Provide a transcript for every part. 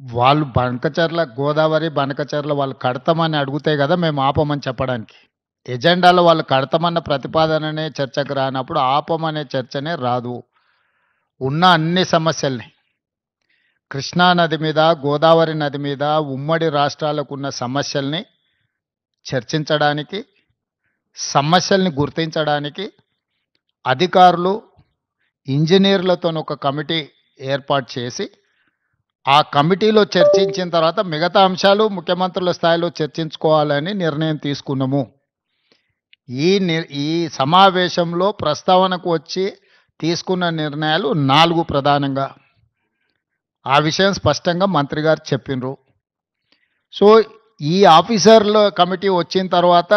వాళ్ళు బంకచర్ల గోదావరి, బనకచర్ల వాళ్ళు కడతామని అడిగితే గదా మేము ఆపమని చెప్పడానికి. ఎజెండాలో వాళ్ళు కడతామన్న ప్రతిపాదననే చర్చకు రానప్పుడు ఆపమనే చర్చనే రాదు. ఉన్న అన్ని సమస్యల్ని కృష్ణా నది మీద, గోదావరి నది మీద ఉమ్మడి రాష్ట్రాలకున్న సమస్యల్ని చర్చించడానికి, సమస్యల్ని గుర్తించడానికి అధికారులు, ఇంజినీర్లతోని ఒక కమిటీ ఏర్పాటు చేసి ఆ కమిటీలో చర్చించిన తర్వాత మిగతా అంశాలు ముఖ్యమంత్రుల స్థాయిలో చర్చించుకోవాలని నిర్ణయం తీసుకున్నాము. ఈ సమావేశంలో ప్రస్తావనకు వచ్చి తీసుకున్న నిర్ణయాలు 4 ప్రధానంగా. ఆ విషయం స్పష్టంగా మంత్రి గారు చెప్పిండ్రు. సో ఈ ఆఫీసర్ల కమిటీ వచ్చిన తర్వాత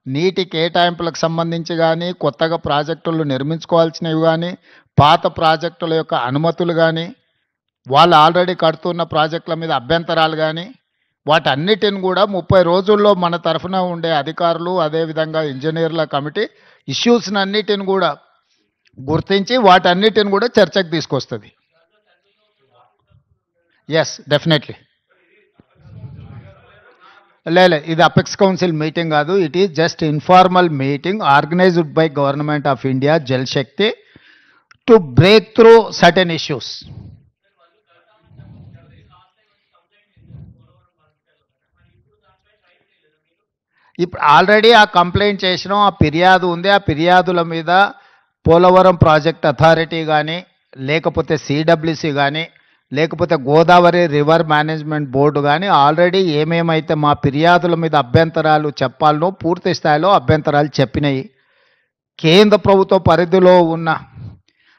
నీటి కేటాయింపులకు సంబంధించి కానీ, కొత్తగా ప్రాజెక్టులు నిర్మించుకోవాల్సినవి కానీ, పాత ప్రాజెక్టుల యొక్క అనుమతులు కానీ, వాళ్ళు ఆల్రెడీ కడుతున్న ప్రాజెక్టుల మీద అభ్యంతరాలు కానీ, వాటన్నిటిని కూడా 30 రోజుల్లో మన తరఫున ఉండే అధికారులు, అదేవిధంగా ఇంజనీర్ల కమిటీ ఇష్యూస్ని అన్నిటిని కూడా గుర్తించి వాటన్నిటిని కూడా చర్చకు తీసుకొస్తుంది. Yes, definitely. లేదు, ఇది అపెక్స్ కౌన్సిల్ మీటింగ్ కాదు. It is just informal meeting organised by government of India, Jal Shakti, to break through certain issues. ఇప్పుడు ఆల్రెడీ ఆ కంప్లైంట్ చేసినాం, ఆ ఫిర్యాదు ఉంది. ఆ ఫిర్యాదుల మీద పోలవరం ప్రాజెక్ట్ అథారిటీ కానీ, లేకపోతే సిడబ్ల్యూసి కానీ, లేకపోతే గోదావరి రివర్ మేనేజ్మెంట్ బోర్డు కానీ ఆల్రెడీ ఏమేమైతే మా ఫిర్యాదుల మీద అభ్యంతరాలు చెప్పాలనో పూర్తి స్థాయిలో అభ్యంతరాలు చెప్పినాయి. కేంద్ర ప్రభుత్వ పరిధిలో ఉన్న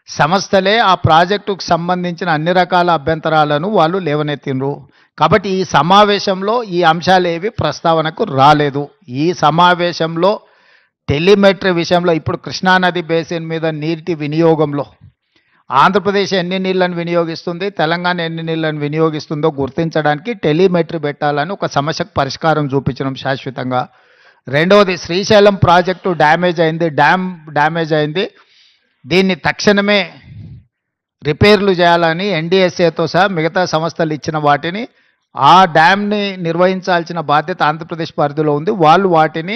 సంస్థలే ఆ ప్రాజెక్టుకు సంబంధించిన అన్ని రకాల అభ్యంతరాలను వాళ్ళు లేవనెత్తిండ్రు. కాబట్టి ఈ సమావేశంలో ఈ అంశాలు ఏవి ప్రస్తావనకు రాలేదు. ఈ సమావేశంలో టెలిమెట్రీ విషయంలో ఇప్పుడు కృష్ణానది బేసిన్ మీద నీటి వినియోగంలో ఆంధ్రప్రదేశ్ ఎన్ని నీళ్లను వినియోగిస్తుంది, తెలంగాణ ఎన్ని నీళ్లను వినియోగిస్తుందో గుర్తించడానికి టెలిమెట్రీ పెట్టాలని ఒక సమస్యకు పరిష్కారం చూపించడం శాశ్వతంగా. రెండవది, శ్రీశైలం ప్రాజెక్టు డ్యామేజ్ అయింది. దీన్ని తక్షణమే రిపేర్లు చేయాలని ఎన్డీఎస్ఏతో సహా మిగతా సంస్థలు ఇచ్చిన వాటిని, ఆ డ్యామ్ని నిర్వహించాల్సిన బాధ్యత ఆంధ్రప్రదేశ్ పరిధిలో ఉంది. వాళ్ళు వాటిని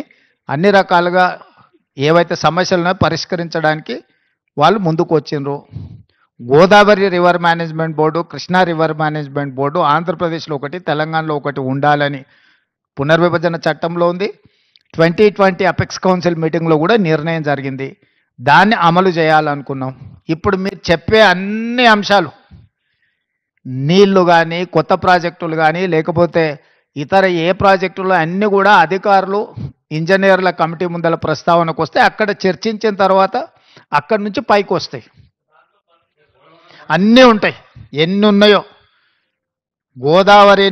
అన్ని రకాలుగా ఏవైతే సమస్యలను పరిష్కరించడానికి వాళ్ళు ముందుకు వచ్చిండ్రు. Godavari river management board, Krishna river management board ఆంధ్రప్రదేశ్లో ఒకటి, తెలంగాణలో ఒకటి ఉండాలని పునర్విభజన చట్టంలో ఉంది. 2020 అపెక్స్ కౌన్సిల్ మీటింగ్లో కూడా నిర్ణయం జరిగింది. దాన్ని అమలు చేయాలనుకున్నాం. ఇప్పుడు మీరు చెప్పే అన్ని అంశాలు, నీళ్లు కానీ, కొత్త ప్రాజెక్టులు కానీ, లేకపోతే ఇతర ఏ ప్రాజెక్టులు అన్నీ కూడా అధికారులు, ఇంజనీర్ల కమిటీ ముందల ప్రస్తావనకు వస్తే అక్కడ చర్చించిన తర్వాత అక్కడి నుంచి పైకి వస్తాయి. అన్నీ ఉంటాయి, ఎన్ని ఉన్నాయో. గోదావరి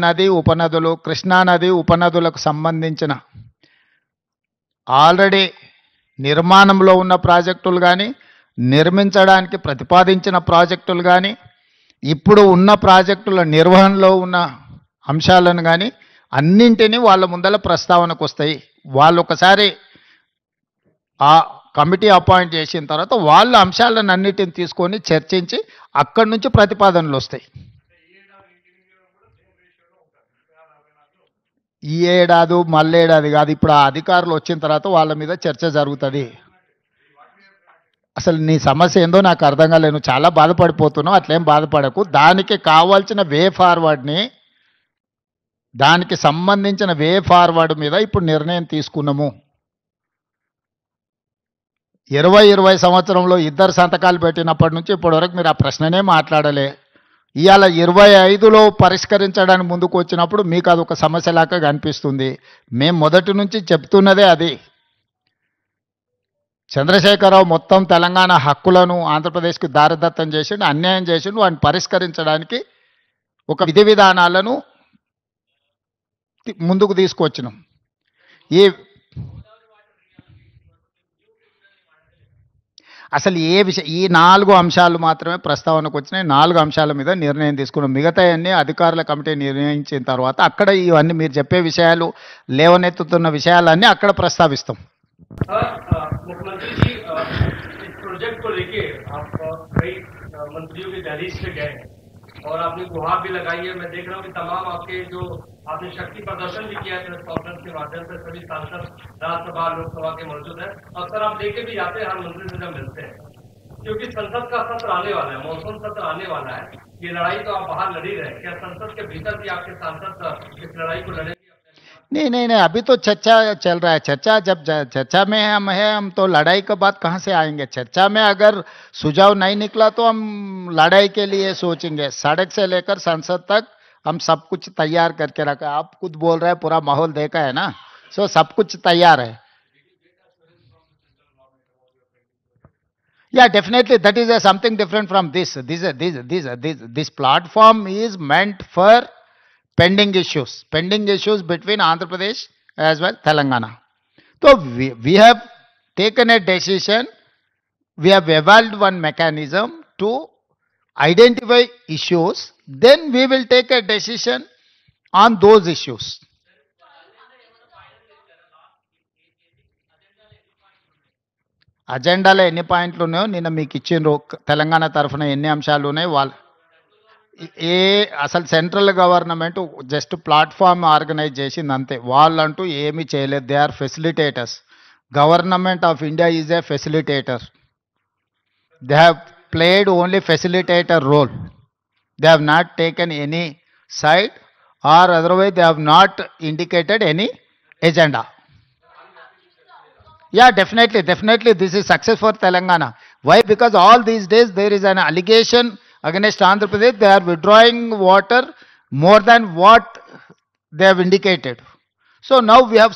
నది ఉపనదులు, కృష్ణానది ఉపనదులకు సంబంధించిన ఆల్రెడీ నిర్మాణంలో ఉన్న ప్రాజెక్టులు కానీ, నిర్మించడానికి ప్రతిపాదించిన ప్రాజెక్టులు కానీ, ఇప్పుడు ఉన్న ప్రాజెక్టుల నిర్వహణలో ఉన్న అంశాలను కానీ అన్నింటినీ వాళ్ళ ముందల ప్రస్తావనకు వస్తాయి. వాళ్ళు ఒకసారి ఆ కమిటీ అపాయింట్ చేసిన తర్వాత వాళ్ళ అంశాలను అన్నిటిని తీసుకొని చర్చించి అక్కడి నుంచి ప్రతిపాదనలు వస్తాయి. ఈ ఏడాది మళ్ళేడాది కాదు, ఇప్పుడు ఆ అధికారులు వచ్చిన తర్వాత వాళ్ళ మీద చర్చ జరుగుతుంది. అసలు నీ సమస్య ఏందో నాకు అర్థం కాలేదు. చాలా బాధపడిపోతున్నావు, అట్లేం బాధపడకు. దానికి కావాల్సిన దానికి సంబంధించిన వే ఫార్వర్డ్ మీద ఇప్పుడు నిర్ణయం తీసుకున్నాము. 2020 సంవత్సరంలో 2 సంతకాలు పెట్టినప్పటి నుంచి ఇప్పటి వరకు మీరు ఆ ప్రశ్ననే మాట్లాడలే. ఇవాళ 25లో పరిష్కరించడానికి ముందుకు వచ్చినప్పుడు మీకు అది ఒక సమస్యలాగా కనిపిస్తుంది. మేము మొదటి నుంచి చెప్తున్నదే అది. చంద్రశేఖరరావు మొత్తం తెలంగాణ హక్కులను ఆంధ్రప్రదేశ్కి దారదత్తం చేసిండు, అన్యాయం చేసిండు. వాటిని పరిష్కరించడానికి ఒక విధి విధానాలను ముందుకు తీసుకొచ్చినాం. అసలు ఈ 4 అంశాలు మాత్రమే ప్రస్తావనకు వచ్చినాయి. 4 అంశాల మీద నిర్ణయం తీసుకున్నాం. మిగతా అన్ని అధికారుల కమిటీ నిర్ణయించిన తర్వాత అక్కడ ఇవన్నీ మీరు చెప్పే విషయాలు, లేవనెత్తుతున్న విషయాలన్నీ అక్కడ ప్రస్తావిస్తాం. मुख्यमंत्री जी, इस प्रोजेक्ट को लेके आप कई मंत्रियों के दहलीज पे गए हैं और आपने गुहार भी लगाई है। मैं देख रहा हूँ कि तमाम आपके जो आपने शक्ति प्रदर्शन भी किया है प्रेस कॉन्फ्रेंस के माध्यम से, सभी सांसद राज्यसभा लोकसभा के मौजूद हैं। अक्सर आप लेके भी जाते हैं हर मंत्री से जब मिलते हैं, क्योंकि संसद का सत्र आने वाला है, मॉनसून सत्र आने वाला है। ये लड़ाई तो आप बाहर लड़ी रहे, क्या संसद के भीतर भी आपके सांसद इस लड़ाई को लड़ेंगे? नहीं नहीं नहीं, अभी तो चर्चा चल रहा है। चर्चा जब चर्चा में हम तो लड़ाई के बाद कहाँ से आएंगे? चर्चा में अगर सुझाव नहीं निकला तो हम लड़ाई के लिए सोचेंगे। सड़क से लेकर संसद तक हम सब कुछ तैयार करके रखा है। आप खुद बोल रहे हैं पूरा माहौल देखा है ना, सो सब कुछ तैयार है। Yeah, definitely. That is something different from this. This platform is meant for pending issues between Andhra Pradesh as well Telangana. So we have taken a decision. We have evolved one mechanism to identify issues. Then we will take a decision on those issues. అజెండాలో ఎన్ని పాయింట్లు ఉన్నాయో నిన్న మీకు ఇచ్చిండ్రు. తెలంగాణ తరఫున ఎన్ని అంశాలు ఉన్నాయి వాళ్ళు ఏ అసలు central government just platform organise చేసింది అంతే. వాళ్ళంటూ ఏమీ చేయలేదు. They are facilitators. Government of India is a facilitator. They have played only facilitator role. They have not taken any side or otherwise they have not indicated any agenda. Yeah, definitely this is success for Telangana. Why? Because all these days there is an allegation against Andhra Pradesh. They are withdrawing water more than what they have indicated. So now we have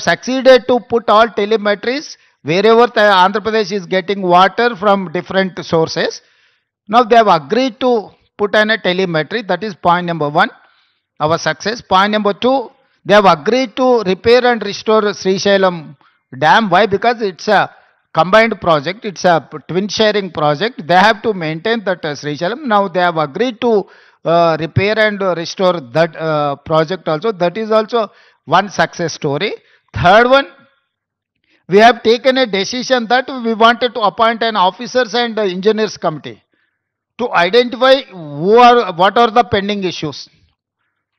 succeeded to put all telemetries wherever Andhra Pradesh is getting water from different sources. Now they have agreed to put in a telemetry. That is point number 1, our success. Point number 2, they have agreed to repair and restore Srisailam dam. Why? Because it's a combined project, it's a twin sharing project. They have to maintain that Srisailam. Now they have agreed to repair and restore that project also. That is also one success story. Third one, we have taken a decision that we wanted to appoint an officers and engineers committee to identify what are the pending issues,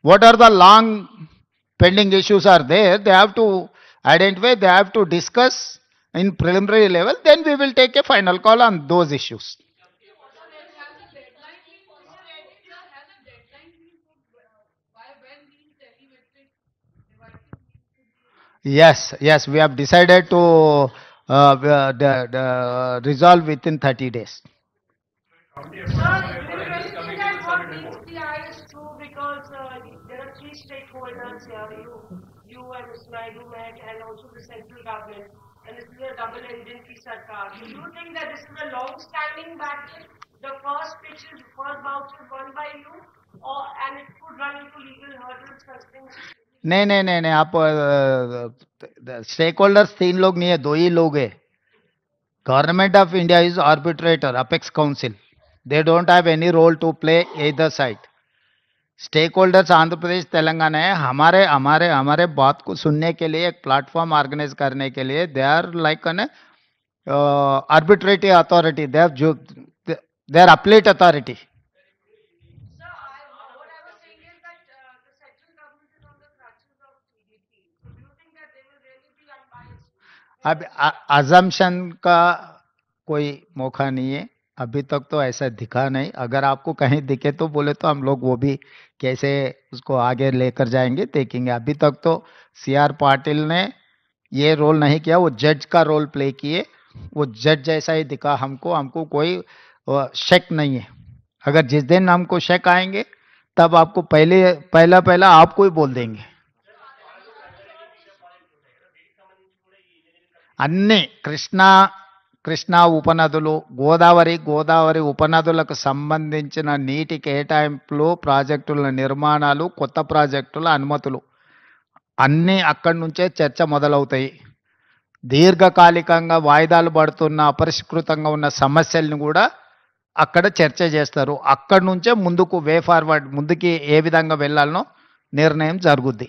what are the long pending issues are there. They have to identify, they have to discuss in preliminary level, then we will take a final call on those issues. Yes, we have decided to resolve within 30 days. Sir, do you think that what meets the eye is true because there are 3 stakeholders here, you and Mr. Naidu met and also the central government, and this is a double engine ki sarkar. Do you think that this is a long-standing battle? The first bout is won by you, and it could run into legal hurdles, such things? नहीं, आप stake holders 3 लोग नहीं है, 2 ही लोग है. Government of India is arbitrator, apex council. They don't have any role to play either side. Stakeholders Andhra Pradesh Telangana है. हमारे बात को सुनने के लिए, एक प्लेटफॉर्म ऑर्गेनाइज करने के लिए they are like an arbitratory authority. They are appellate authority. Sir, what I was saying is that the central government is on the crutches of TDP. So do you think that they will really be unbiased? अब assumption का कोई मौका नहीं है. अभी तक तो ऐसा दिखा नहीं. अगर आपको कहीं दिखे तो बोले तो हम लोग वो भी कैसे उसको आगे लेकर जाएंगे देखेंगे. अभी तक तो CR पाटिल ने ये रोल नहीं किया. वो जज का रोल प्ले किए. वो जज जैसा ही दिखा हमको कोई शक नहीं है. अगर जिस दिन हमको शक आएंगे तब आपको पहला आपको ही बोल देंगे. అన్ని కృష్ణా ఉపనదులు, గోదావరి ఉపనదులకు సంబంధించిన నీటి కేటాయింపులు, ప్రాజెక్టుల నిర్మాణాలు, కొత్త ప్రాజెక్టుల అనుమతులు అన్నీ అక్కడి నుంచే చర్చ మొదలవుతాయి. దీర్ఘకాలికంగా వాయిదాలు పడుతున్న, అపరిష్కృతంగా ఉన్న సమస్యలను కూడా అక్కడ చర్చ చేస్తారు. అక్కడి నుంచే ముందుకు వే ఫార్వర్డ్, ముందుకి ఏ విధంగా వెళ్ళాలనో నిర్ణయం జరుగుద్ది.